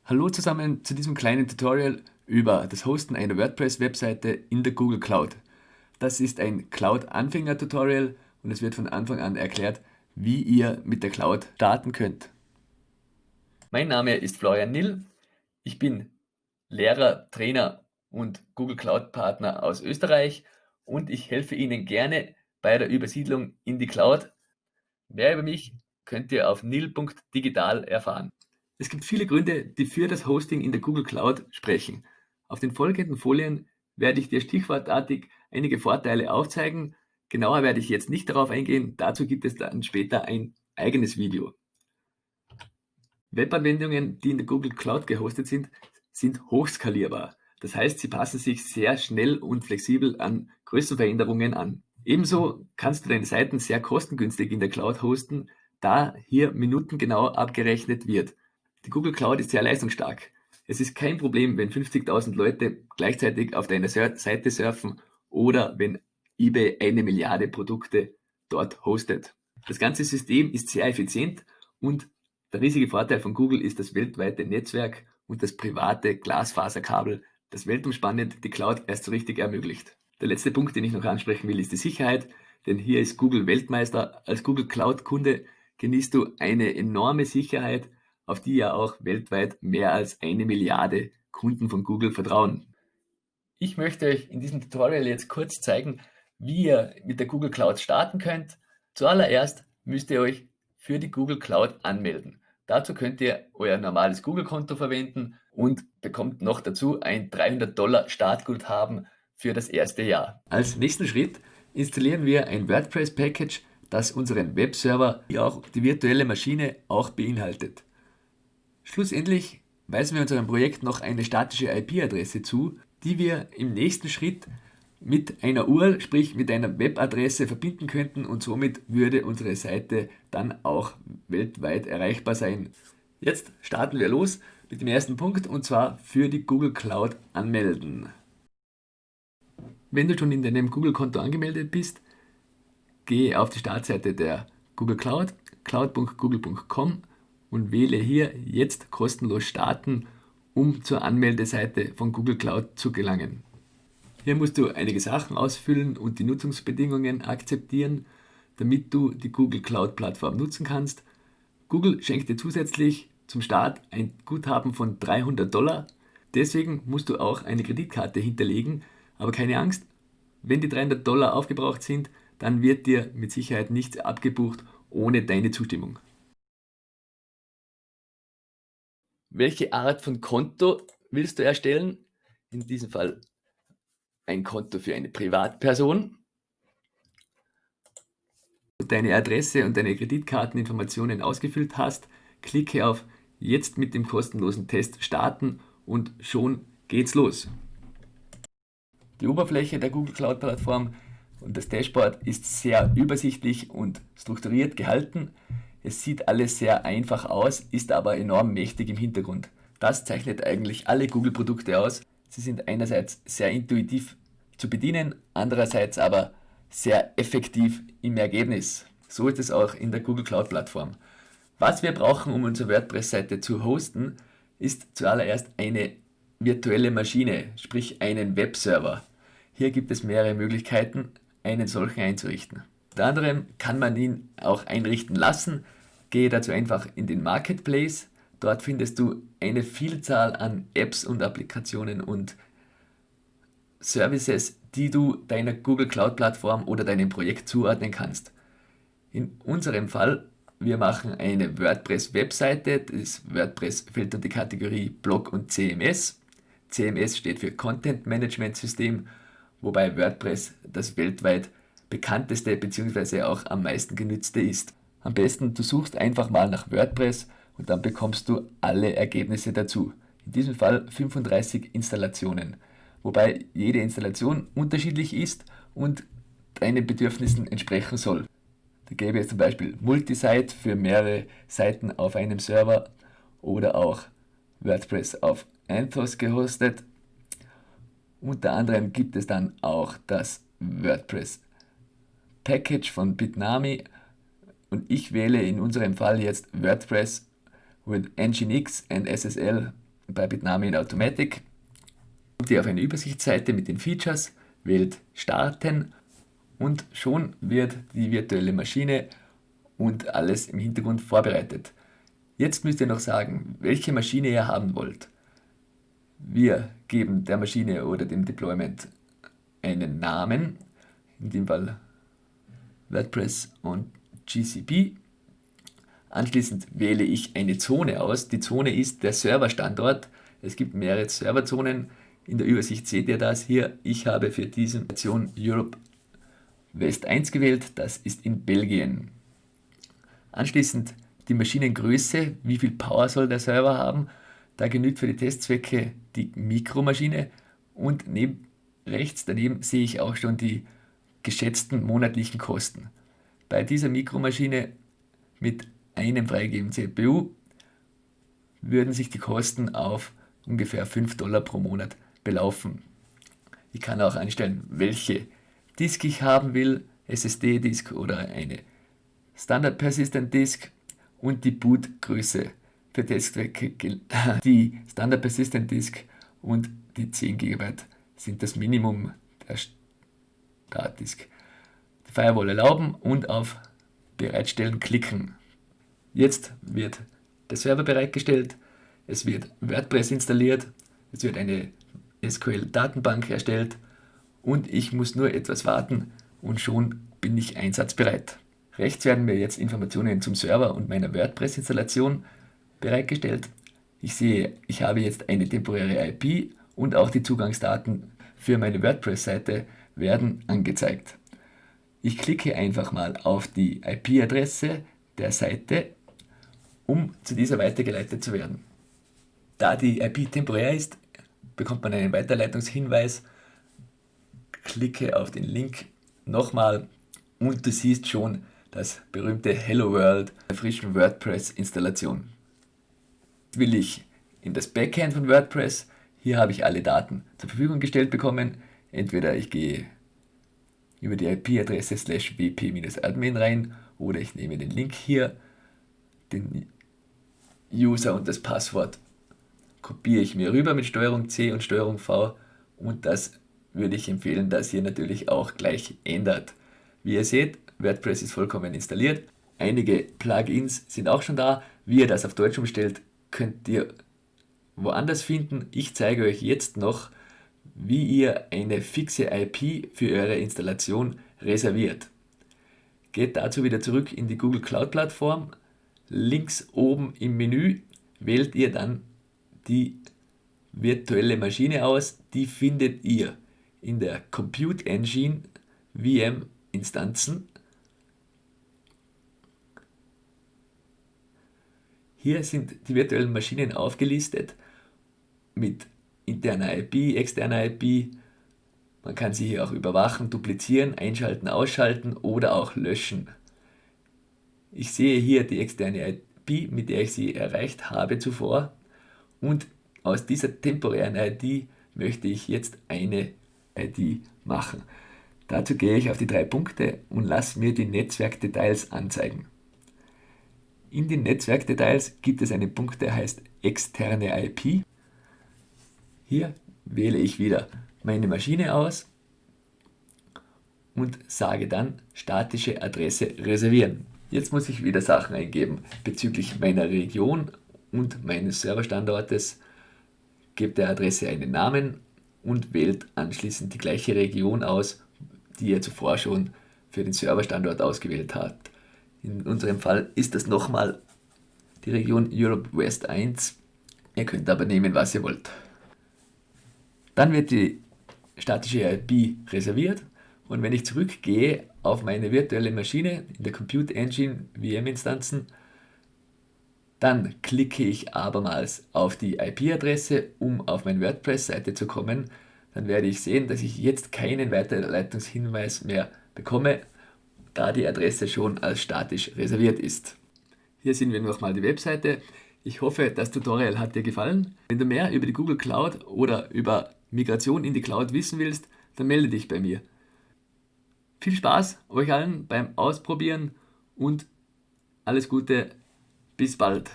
Hallo zusammen zu diesem kleinen Tutorial über das Hosten einer WordPress-Webseite in der Google Cloud. Das ist ein Cloud-Anfänger-Tutorial und es wird von Anfang an erklärt, wie ihr mit der Cloud starten könnt. Mein Name ist Florian Nill. Ich bin Lehrer, Trainer und Google Cloud Partner aus Österreich und ich helfe Ihnen gerne bei der Übersiedlung in die Cloud. Mehr über mich könnt ihr auf nil.digital erfahren. Es gibt viele Gründe, die für das Hosting in der Google Cloud sprechen. Auf den folgenden Folien werde ich dir stichwortartig einige Vorteile aufzeigen. Genauer werde ich jetzt nicht darauf eingehen, dazu gibt es dann später ein eigenes Video. Webanwendungen, die in der Google Cloud gehostet sind, sind hochskalierbar. Das heißt, sie passen sich sehr schnell und flexibel an Größenveränderungen an. Ebenso kannst du deine Seiten sehr kostengünstig in der Cloud hosten, da hier minutengenau abgerechnet wird. Die Google Cloud ist sehr leistungsstark. Es ist kein Problem, wenn 50.000 Leute gleichzeitig auf deiner Seite surfen oder wenn eBay 1 Milliarde Produkte dort hostet. Das ganze System ist sehr effizient und der riesige Vorteil von Google ist das weltweite Netzwerk und das private Glasfaserkabel, das weltumspannend die Cloud erst so richtig ermöglicht. Der letzte Punkt, den ich noch ansprechen will, ist die Sicherheit, denn hier ist Google Weltmeister. Als Google Cloud-Kunde genießt du eine enorme Sicherheit, auf die ja auch weltweit mehr als 1 Milliarde Kunden von Google vertrauen. Ich möchte euch in diesem Tutorial jetzt kurz zeigen, wie ihr mit der Google Cloud starten könnt. Zuallererst müsst ihr euch für die Google Cloud anmelden. Dazu könnt ihr euer normales Google-Konto verwenden und bekommt noch dazu ein $300 Startguthaben für das erste Jahr. Als nächsten Schritt installieren wir ein WordPress-Package, das unseren Webserver wie auch die virtuelle Maschine auch beinhaltet. Schlussendlich weisen wir unserem Projekt noch eine statische IP-Adresse zu, die wir im nächsten Schritt mit einer URL, sprich mit einer Webadresse verbinden könnten und somit würde unsere Seite dann auch weltweit erreichbar sein. Jetzt starten wir los mit dem ersten Punkt und zwar für die Google Cloud anmelden. Wenn du schon in deinem Google-Konto angemeldet bist, gehe auf die Startseite der Google Cloud, cloud.google.com und wähle hier jetzt kostenlos starten, um zur Anmeldeseite von Google Cloud zu gelangen. Hier musst du einige Sachen ausfüllen und die Nutzungsbedingungen akzeptieren, damit du die Google Cloud Plattform nutzen kannst. Google schenkt dir zusätzlich zum Start ein Guthaben von $300. Deswegen musst du auch eine Kreditkarte hinterlegen, aber keine Angst, wenn die $300 aufgebraucht sind, dann wird dir mit Sicherheit nichts abgebucht ohne deine Zustimmung. Welche Art von Konto willst du erstellen? In diesem Fall ein Konto für eine Privatperson. Wenn du deine Adresse und deine Kreditkarteninformationen ausgefüllt hast, klicke auf Jetzt mit dem kostenlosen Test starten und schon geht's los. Die Oberfläche der Google Cloud Plattform und das Dashboard ist sehr übersichtlich und strukturiert gehalten. Es sieht alles sehr einfach aus, ist aber enorm mächtig im Hintergrund. Das zeichnet eigentlich alle Google-Produkte aus. Sie sind einerseits sehr intuitiv zu bedienen, andererseits aber sehr effektiv im Ergebnis. So ist es auch in der Google Cloud Plattform. Was wir brauchen, um unsere WordPress-Seite zu hosten, ist zuallererst eine virtuelle Maschine, sprich einen Webserver. Hier gibt es mehrere Möglichkeiten, einen solchen einzurichten. Unter anderem kann man ihn auch einrichten lassen. Gehe dazu einfach in den Marketplace. Dort findest du eine Vielzahl an Apps und Applikationen und Services, die du deiner Google Cloud Plattform oder deinem Projekt zuordnen kannst. In unserem Fall, wir machen eine WordPress-Webseite. Das WordPress fällt unter die Kategorie Blog und CMS. CMS steht für Content Management System, wobei WordPress das weltweit bekannteste bzw. auch am meisten genützte ist. Am besten du suchst einfach mal nach WordPress und dann bekommst du alle Ergebnisse dazu. In diesem Fall 35 Installationen, wobei jede Installation unterschiedlich ist und deinen Bedürfnissen entsprechen soll. Da gäbe es zum Beispiel Multisite für mehrere Seiten auf einem Server oder auch WordPress auf Anthos gehostet. Unter anderem gibt es dann auch das WordPress Package von Bitnami und ich wähle in unserem Fall jetzt WordPress with Nginx and SSL bei Bitnami in Automatic. Kommt ihr auf eine Übersichtsseite mit den Features, wählt Starten und schon wird die virtuelle Maschine und alles im Hintergrund vorbereitet. Jetzt müsst ihr noch sagen, welche Maschine ihr haben wollt. Wir geben der Maschine oder dem Deployment einen Namen, in dem Fall WordPress und GCP. Anschließend wähle ich eine Zone aus. Die Zone ist der Serverstandort. Es gibt mehrere Serverzonen. In der Übersicht seht ihr das hier. Ich habe für diese Nation Europe West 1 gewählt. Das ist in Belgien. Anschließend die Maschinengröße. Wie viel Power soll der Server haben? Da genügt für die Testzwecke die Mikromaschine. Und rechts daneben sehe ich auch schon die geschätzten monatlichen Kosten. Bei dieser Mikromaschine mit einem freigegebenen CPU würden sich die Kosten auf ungefähr $5 pro Monat belaufen. Ich kann auch einstellen, welche Disk ich haben will, SSD-Disk oder eine Standard Persistent Disk, und die Bootgröße für Testzwecke. Die Standard Persistent Disk und die 10 GB sind das Minimum der Startdisk. Die Firewall erlauben und auf Bereitstellen klicken. Jetzt wird der Server bereitgestellt, es wird WordPress installiert, es wird eine SQL-Datenbank erstellt und ich muss nur etwas warten und schon bin ich einsatzbereit. Rechts werden mir jetzt Informationen zum Server und meiner WordPress-Installation bereitgestellt. Ich sehe, ich habe jetzt eine temporäre IP und auch die Zugangsdaten für meine WordPress-Seite werden angezeigt. Ich klicke einfach mal auf die IP-Adresse der Seite, um zu dieser weitergeleitet zu werden. Da die IP temporär ist, bekommt man einen Weiterleitungshinweis. Klicke auf den Link nochmal und du siehst schon das berühmte Hello World der frischen WordPress-Installation. Will ich in das Backend von WordPress, hier habe ich alle Daten zur Verfügung gestellt bekommen. Entweder ich gehe über die IP-Adresse /wp-admin rein oder ich nehme den Link hier, den User und das Passwort kopiere ich mir rüber mit STRG C und STRG V und das würde ich empfehlen, dass ihr natürlich auch gleich ändert. Wie ihr seht, WordPress ist vollkommen installiert. Einige Plugins sind auch schon da. Wie ihr das auf Deutsch umstellt, könnt ihr woanders finden. Ich zeige euch jetzt noch, wie ihr eine fixe IP für eure Installation reserviert. Geht dazu wieder zurück in die Google Cloud Plattform. Links oben im Menü wählt ihr dann die virtuelle Maschine aus. Die findet ihr in der Compute Engine VM Instanzen. Hier sind die virtuellen Maschinen aufgelistet mit interner IP, externer IP. Man kann sie hier auch überwachen, duplizieren, einschalten, ausschalten oder auch löschen. Ich sehe hier die externe IP, mit der ich sie erreicht habe zuvor, und aus dieser temporären ID möchte ich jetzt eine ID machen. Dazu gehe ich auf die 3 Punkte und lasse mir die Netzwerkdetails anzeigen. In den Netzwerkdetails gibt es einen Punkt, der heißt externe IP. Hier wähle ich wieder meine Maschine aus und sage dann statische Adresse reservieren. Jetzt muss ich wieder Sachen eingeben bezüglich meiner Region und meines Serverstandortes. Gebt der Adresse einen Namen und wählt anschließend die gleiche Region aus, die ihr zuvor schon für den Serverstandort ausgewählt habt. In unserem Fall ist das nochmal die Region Europe West 1. Ihr könnt aber nehmen, was ihr wollt. Dann wird die statische IP reserviert und wenn ich zurückgehe auf meine virtuelle Maschine in der Compute Engine VM-Instanzen, dann klicke ich abermals auf die IP-Adresse, um auf meine WordPress-Seite zu kommen. Dann werde ich sehen, dass ich jetzt keinen Weiterleitungshinweis mehr bekomme, da die Adresse schon als statisch reserviert ist. Hier sehen wir nochmal die Webseite. Ich hoffe, das Tutorial hat dir gefallen. Wenn du mehr über die Google Cloud oder über Migration in die Cloud wissen willst, dann melde dich bei mir. Viel Spaß euch allen beim Ausprobieren und alles Gute, bis bald.